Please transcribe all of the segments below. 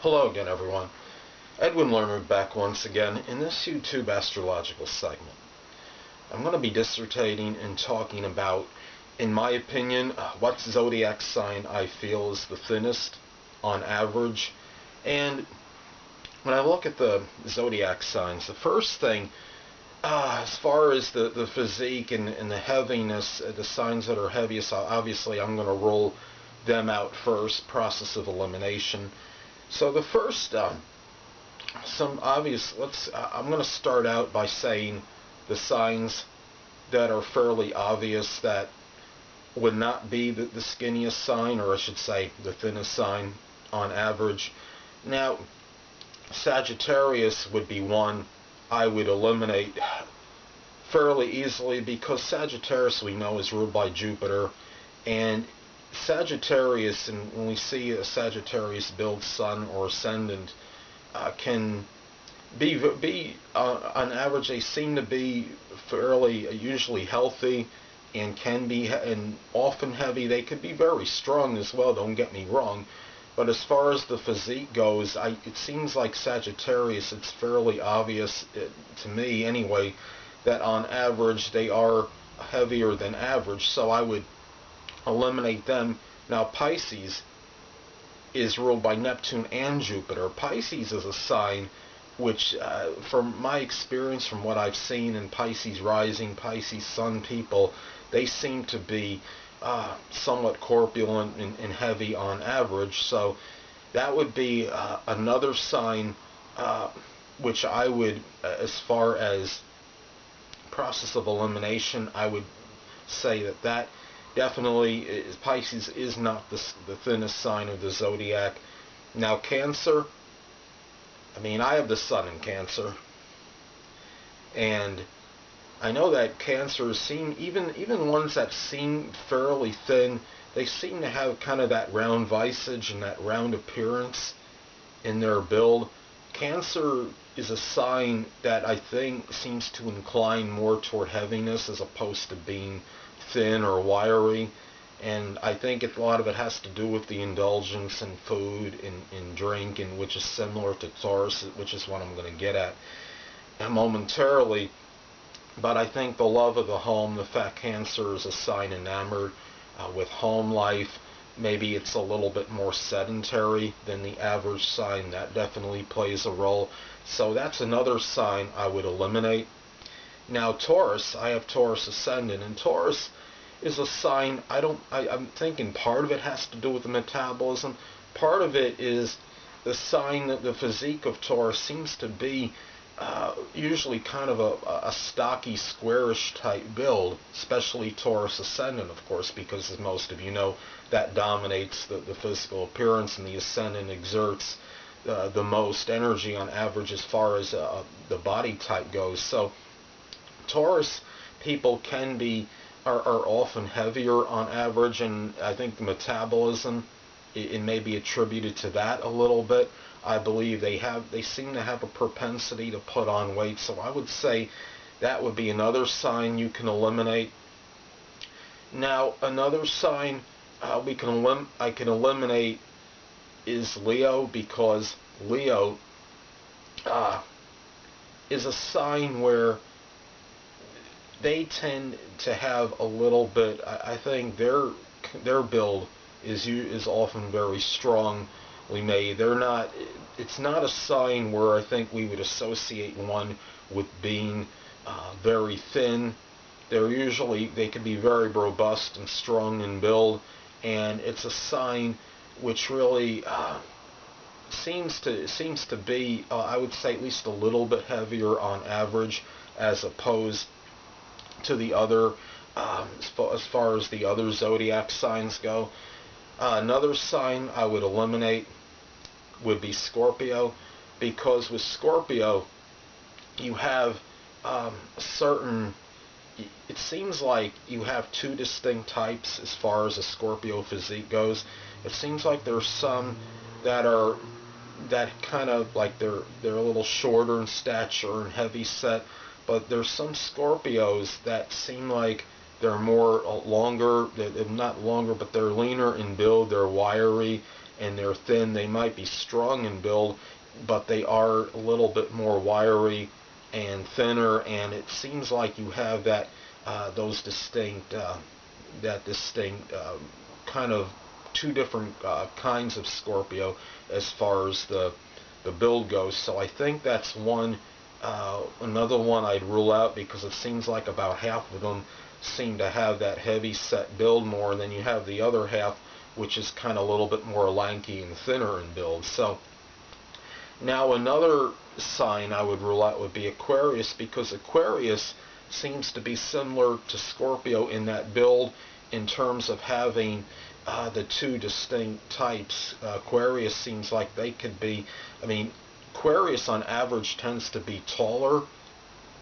Hello again, everyone. Edwin Learnard back once again in this YouTube astrological segment. I'm going to be dissertating and talking about, in my opinion, what zodiac sign I feel is the thinnest on average. And when I look at the zodiac signs, the first thing, as far as the physique and the heaviness, the signs that are heaviest, obviously I'm going to roll them out first, process of elimination. So the first, I'm going to start out by saying the signs that are fairly obvious that would not be the skinniest sign, or I should say the thinnest sign on average. Now, Sagittarius would be one I would eliminate fairly easily, because Sagittarius, we know, is ruled by Jupiter, and Sagittarius, and when we see a Sagittarius build sun or ascendant, can be on average, they seem to be fairly usually healthy, and can be and often heavy. They could be very strong as well, don't get me wrong, but as far as the physique goes, it seems like Sagittarius, it's fairly obvious to me anyway, that on average they are heavier than average, so I would eliminate them. Now, Pisces is ruled by Neptune and Jupiter. Pisces is a sign which, from my experience, from what I've seen in Pisces rising, Pisces sun people, they seem to be somewhat corpulent and heavy on average. So that would be another sign which I would, as far as process of elimination, I would say that definitely Pisces is not the thinnest sign of the zodiac. Now, Cancer, I mean, I have the sun in Cancer, and I know that Cancers seem, even ones that seem fairly thin, they seem to have kind of that round visage and that round appearance in their build. Cancer is a sign that I think seems to incline more toward heaviness as opposed to being thin or wiry, and I think a lot of it has to do with the indulgence in food and drink, and which is similar to Taurus, which is what I'm going to get at momentarily. But I think the love of the home, the fact Cancer is a sign enamored with home life, maybe it's a little bit more sedentary than the average sign, that definitely plays a role. So that's another sign I would eliminate. Now, Taurus, I have Taurus ascendant, and Taurus is a sign, I'm thinking part of it has to do with the metabolism. Part of it is the sign that the physique of Taurus seems to be usually kind of a stocky, squarish type build, especially Taurus ascendant, of course, because, as most of you know, that dominates the physical appearance, and the ascendant exerts the most energy on average as far as the body type goes. So Taurus people are often heavier on average, and I think the metabolism, it may be attributed to that a little bit. I believe they seem to have a propensity to put on weight, so I would say that would be another sign you can eliminate. Now, another sign I can eliminate is Leo, because Leo is a sign where they tend to have a little bit, I think their build is often very strongly made. It's not a sign where I think we would associate one with being very thin. They can be very robust and strong in build, and it's a sign which really seems to be, I would say, at least a little bit heavier on average, as opposed to the other, as far as the other zodiac signs go. Another sign I would eliminate would be Scorpio, because with Scorpio you have it seems like you have two distinct types as far as a Scorpio physique goes. It seems like there's some that kind of like they're a little shorter in stature and heavy set, but there's some Scorpios that seem like they're more longer, not longer, but they're leaner in build, they're wiry, and they're thin. They might be strong in build, but they are a little bit more wiry and thinner, and it seems like you have that those distinct kind of two different kinds of Scorpio as far as the build goes. So I think that's one. Another one I'd rule out, because it seems like about half of them seem to have that heavy set build more, and then you have the other half which is kind of a little bit more lanky and thinner in build. So now another sign I would rule out would be Aquarius, because Aquarius seems to be similar to Scorpio in that build in terms of having the two distinct types. Aquarius seems like they could be, I mean, Aquarius on average tends to be taller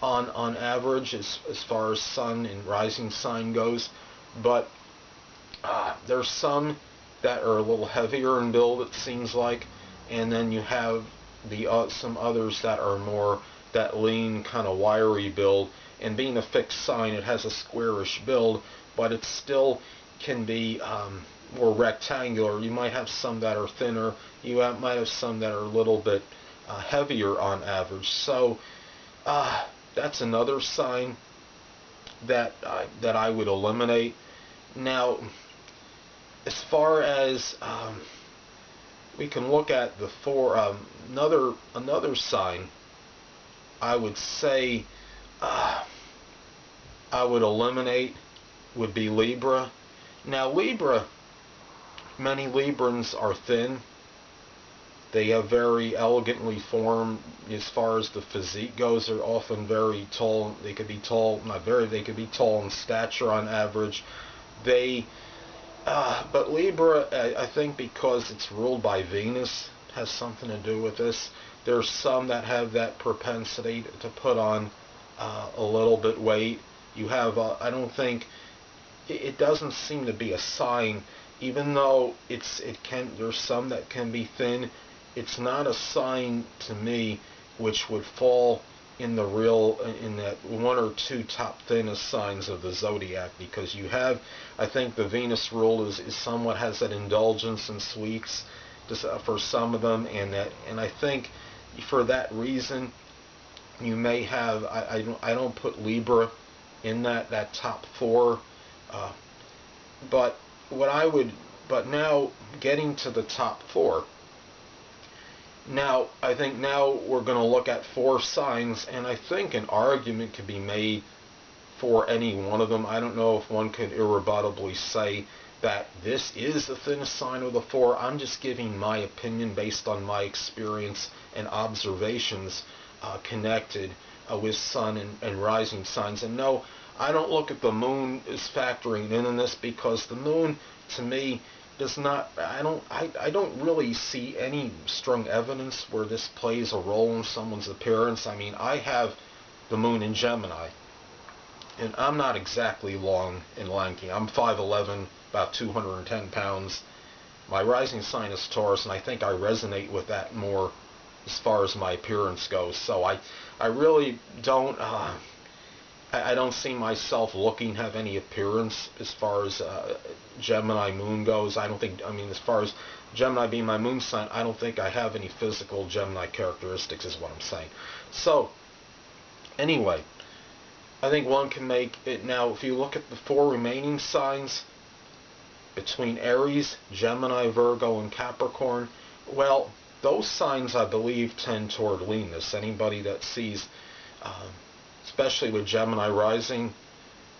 on average as far as sun and rising sign goes, but there's some that are a little heavier in build, it seems like, and then you have some others that are more that lean, kind of wiry build. And being a fixed sign, it has a squarish build, but it still can be more rectangular. You might have some that are thinner. You might have some that are a little bit heavier on average. So that's another sign that I would eliminate. Now, as far as we can look at the another sign, I would say I would eliminate would be Libra. Now Libra, many Librans are thin. They have very elegantly formed, as far as the physique goes. They're often very tall. They could be tall, not very, they could be tall in stature on average. But Libra, I think because it's ruled by Venus, has something to do with this. There's some that have that propensity to put on a little bit weight. You have, I don't think, it doesn't seem to be a sign, even though there's some that can be thin. It's not a sign to me which would fall in that one or two top thinnest signs of the zodiac, because you have, I think the Venus rule is somewhat has that indulgence in sweets for some of them, and I think for that reason you may have, I don't put Libra in that top four, but now getting to the top four. Now, I think now we're going to look at four signs, and I think an argument could be made for any one of them. I don't know if one could irrebuttably say that this is the thinnest sign of the four. I'm just giving my opinion based on my experience and observations connected with sun and rising signs. And no, I don't look at the moon as factoring in this, because the moon, to me, does not, I don't really see any strong evidence where this plays a role in someone's appearance. I mean, I have the moon in Gemini, and I'm not exactly long and lanky. I'm 5'11", about 210 pounds. My rising sign is Taurus, and I think I resonate with that more as far as my appearance goes. So I really don't, I don't see myself have any appearance as far as Gemini moon goes. I mean, as far as Gemini being my moon sign, I don't think I have any physical Gemini characteristics, is what I'm saying. So, anyway, I think one can make it. Now, if you look at the four remaining signs, between Aries, Gemini, Virgo, and Capricorn, well, those signs, I believe, tend toward leanness. Anybody that sees, especially with Gemini rising,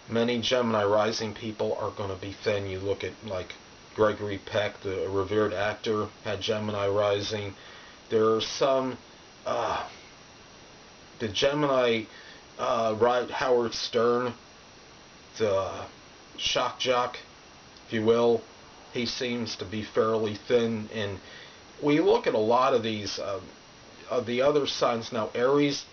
many Gemini rising people are going to be thin. You look at like Gregory Peck, the revered actor, had Gemini rising. There are some, the Gemini, Howard Stern, the shock jock, if you will, he seems to be fairly thin. And we look at a lot of these, of the other signs. Now, Aries,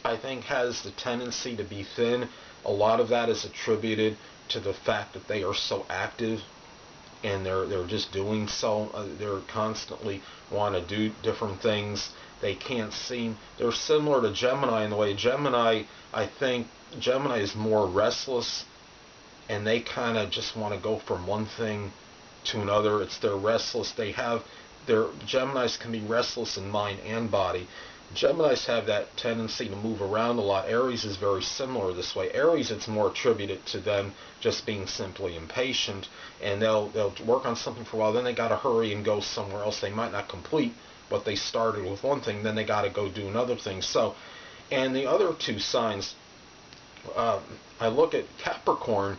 I think, has the tendency to be thin. A lot of that is attributed to the fact that they are so active, and they're just doing so. They're constantly want to do different things. They can't seem. They're similar to Gemini in the way Gemini, I think, Gemini is more restless, and they kind of just want to go from one thing to another. They're restless. Geminis can be restless in mind and body. Geminis have that tendency to move around a lot. Aries is very similar this way. Aries, it's more attributed to them just being simply impatient, and they'll work on something for a while, then they got to hurry and go somewhere else. They might not complete what they started with one thing, then they got to go do another thing. So, and the other two signs, I look at Capricorn,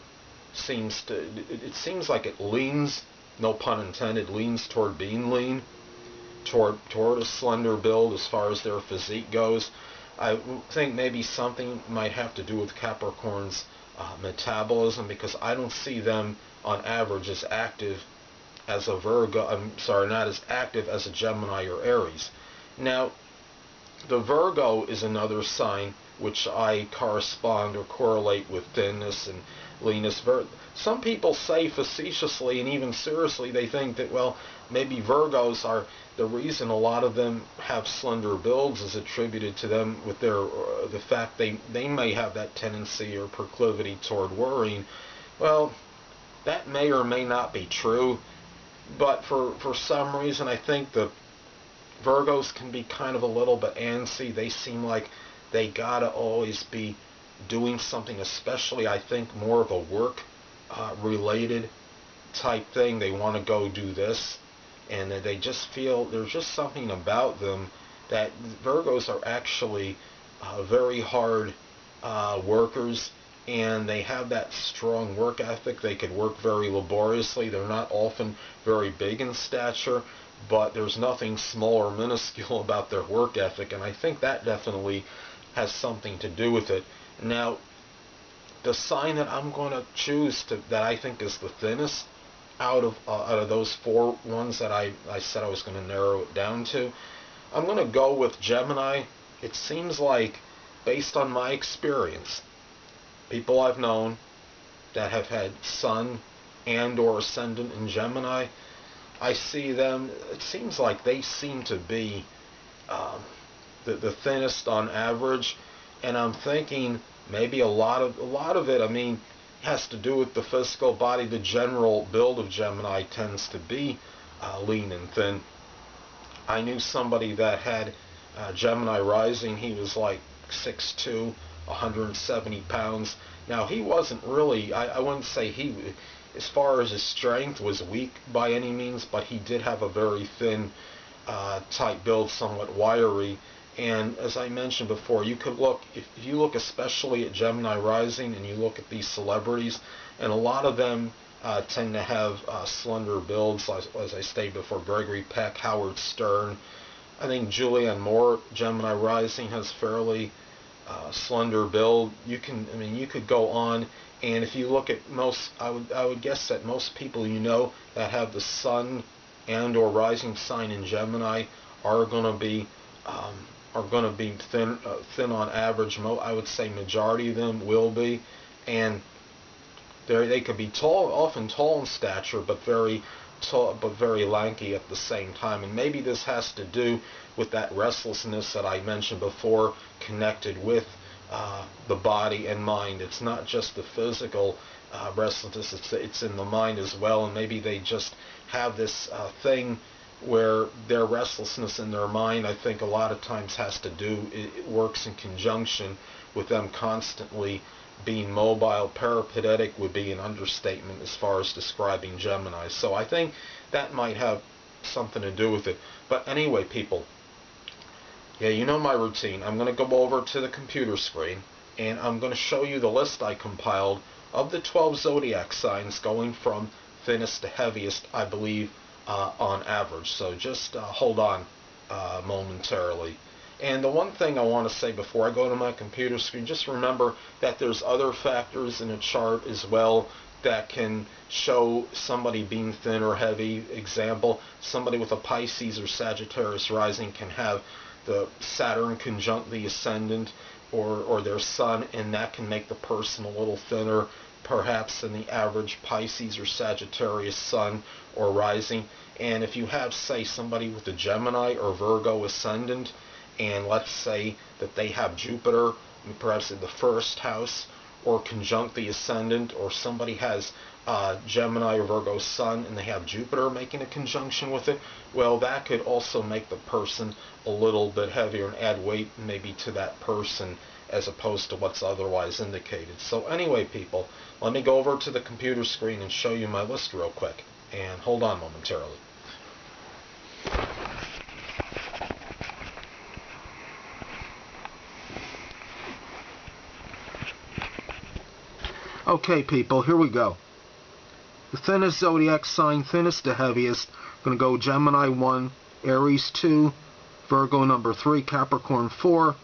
it seems like it leans, no pun intended, leans toward being lean, toward a slender build as far as their physique goes. I think maybe something might have to do with Capricorn's metabolism, because I don't see them on average as active as a Virgo. I'm sorry, not as active as a Gemini or Aries. Now, the Virgo is another sign which I correspond or correlate with thinness and leanness. Some people say facetiously and even seriously, they think that, well, maybe Virgos are the reason a lot of them have slender builds is attributed to them with the fact they may have that tendency or proclivity toward worrying. Well, that may or may not be true, but for some reason I think the Virgos can be kind of a little bit antsy. They seem like they gotta always be doing something, especially I think more of a work related type thing. They want to go do this, and they just feel there's just something about them that Virgos are actually very hard workers, and they have that strong work ethic. They could work very laboriously. They're not often very big in stature, but there's nothing small or minuscule about their work ethic, and I think that definitely has something to do with it. Now, the sign that I'm going to choose that I think is the thinnest out of those four ones that I said I was going to narrow it down to, I'm going to go with Gemini. It seems like, based on my experience, people I've known that have had Sun and or Ascendant in Gemini, I see them, it seems like they seem to be the thinnest on average, and I'm thinking maybe a lot of it, I mean, has to do with the physical body. The general build of Gemini tends to be lean and thin. I knew somebody that had Gemini rising. He was like 6'2", 170 pounds. Now, he wasn't really, I wouldn't say he, as far as his strength, was weak by any means, but he did have a very thin type build, somewhat wiry. And as I mentioned before, you could look, if you look especially at Gemini rising and you look at these celebrities, and a lot of them tend to have slender builds, as I stated before, Gregory Peck, Howard Stern. I think Julianne Moore, Gemini rising, has fairly slender build. You could go on, and if you look at most, I would guess that most people you know that have the Sun and or rising sign in Gemini are going to be thin on average. I would say majority of them will be, and they could be tall, often tall in stature, but very tall, but very lanky at the same time. And maybe this has to do with that restlessness that I mentioned before, connected with the body and mind. It's not just the physical restlessness; it's in the mind as well. And maybe they just have this thing where their restlessness in their mind, I think a lot of times has to do, it works in conjunction with them constantly being mobile. Peripatetic would be an understatement as far as describing Gemini. So I think that might have something to do with it. But anyway, people, yeah, you know my routine. I'm going to go over to the computer screen, and I'm going to show you the list I compiled of the 12 zodiac signs, going from thinnest to heaviest, I believe, on average. So just hold on momentarily. And the one thing I want to say before I go to my computer screen, just remember that there's other factors in a chart as well that can show somebody being thin or heavy. Example, somebody with a Pisces or Sagittarius rising can have the Saturn conjunct the ascendant or their sun, and that can make the person a little thinner perhaps than the average Pisces or Sagittarius sun or rising. And if you have, say, somebody with a Gemini or Virgo ascendant, and let's say that they have Jupiter perhaps in the first house or conjunct the ascendant, or somebody has Gemini or Virgo sun and they have Jupiter making a conjunction with it, well, that could also make the person a little bit heavier and add weight maybe to that person as opposed to what's otherwise indicated. So anyway, people, let me go over to the computer screen and show you my list real quick. And hold on momentarily. Okay, people, here we go. The thinnest zodiac sign, thinnest to heaviest, going to go Gemini 1, Aries 2, Virgo number 3, Capricorn 4,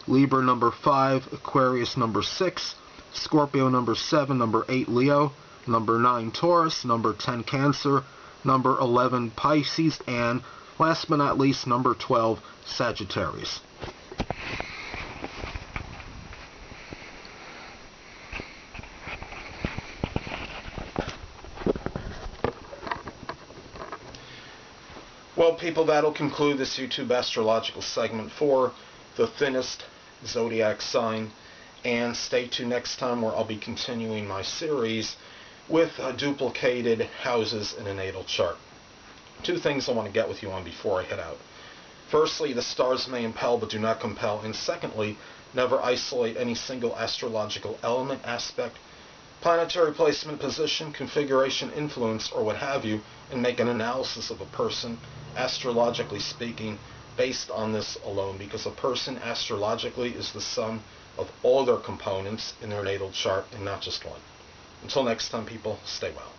Libra number 5, Aquarius number 6, Scorpio number 7, number 8 Leo, number 9 Taurus, number 10 Cancer, number 11 Pisces, and last but not least, number 12 Sagittarius. Well, people, that'll conclude this YouTube astrological segment for the thinnest zodiac sign. And stay tuned next time where I'll be continuing my series with duplicated houses in a natal chart. Two things I want to get with you on before I head out. Firstly, the stars may impel but do not compel. And secondly, never isolate any single astrological element, aspect, planetary placement, position, configuration, influence, or what have you, and make an analysis of a person, astrologically speaking, based on this alone, because a person astrologically is the sum of all their components in their natal chart and not just one. Until next time, people, stay well.